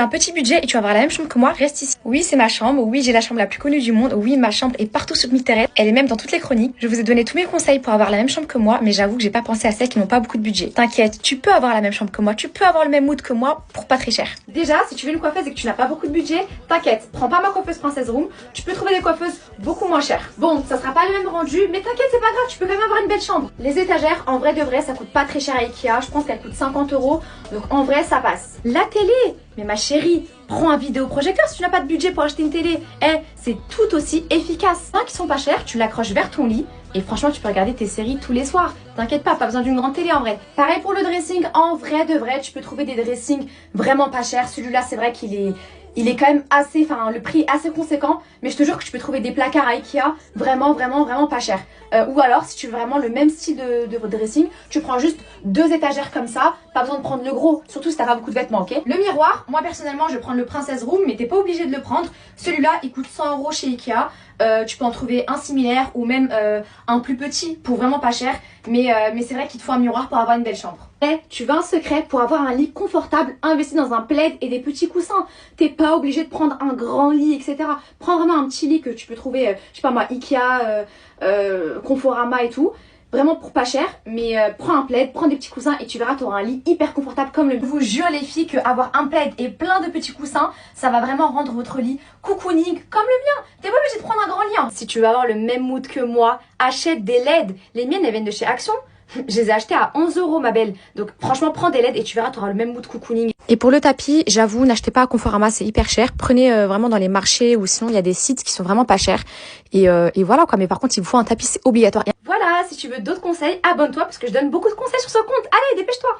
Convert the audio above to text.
Un petit budget et tu vas avoir la même chambre que moi, reste ici. Oui, c'est ma chambre, oui, j'ai la chambre la plus connue du monde, oui, ma chambre est partout sur Pinterest, elle est même dans toutes les chroniques. Je vous ai donné tous mes conseils pour avoir la même chambre que moi, mais j'avoue que j'ai pas pensé à celles qui n'ont pas beaucoup de budget. T'inquiète, tu peux avoir la même chambre que moi, tu peux avoir le même mood que moi pour pas très cher. Déjà, si tu veux une coiffeuse et que tu n'as pas beaucoup de budget, t'inquiète, prends pas ma coiffeuse Princess Room, tu peux trouver des coiffeuses beaucoup moins chères. Bon, ça sera pas le même rendu, mais t'inquiète, c'est pas grave, tu peux quand même avoir une belle chambre. Les étagères, en vrai de vrai, ça coûte pas très cher à Ikea, je pense qu'elle coûte 50 €, donc en vrai, ça passe. La télé, mais ma chérie, prends un vidéoprojecteur si tu n'as pas de budget pour acheter une télé. C'est tout aussi efficace. Un qui sont pas chers, tu l'accroches vers ton lit et franchement tu peux regarder tes séries tous les soirs. T'inquiète pas besoin d'une grande télé en vrai. Pareil pour le dressing, en vrai de vrai, tu peux trouver des dressings vraiment pas chers. Celui-là c'est vrai il est quand même assez, enfin le prix est assez conséquent, mais je te jure que tu peux trouver des placards à Ikea vraiment pas chers. Ou alors si tu veux vraiment le même style de dressing, tu prends juste 2 étagères comme ça, pas besoin de prendre le gros, surtout si t'as pas beaucoup de vêtements, ok. Le miroir, moi personnellement je vais prendre le Princess Room, mais t'es pas obligé de le prendre. Celui-là il coûte 100 € chez Ikea. Tu peux en trouver un similaire ou même un plus petit pour vraiment pas cher, mais c'est vrai qu'il te faut un miroir pour avoir une belle chambre. Tu veux un secret pour avoir un lit confortable, investi dans un plaid et des petits coussins. T'es pas obligé de prendre un grand lit, etc. Prends vraiment un petit lit que tu peux trouver, je sais pas moi, Ikea, Conforama et tout. Vraiment pour pas cher, mais prends un plaid, prends des petits coussins et tu verras, tu auras un lit hyper confortable comme le mien. Je vous jure les filles qu'avoir un plaid et plein de petits coussins, ça va vraiment rendre votre lit cocooning comme le mien. T'es pas obligé de prendre un grand lit. Hein. Si tu veux avoir le même mood que moi, achète des LED. Les miennes, elles viennent de chez Action. Je les ai achetées à 11 € ma belle. Donc franchement prends des LED et tu verras, tu auras le même mood cocooning. Et pour le tapis, j'avoue, n'achetez pas à Conforama, c'est hyper cher. Prenez vraiment dans les marchés ou sinon il y a des sites qui sont vraiment pas chers. Et voilà quoi, mais par contre il vous faut un tapis, c'est obligatoire. Voilà, si tu veux d'autres conseils, abonne-toi parce que je donne beaucoup de conseils sur ce compte. Allez, dépêche-toi.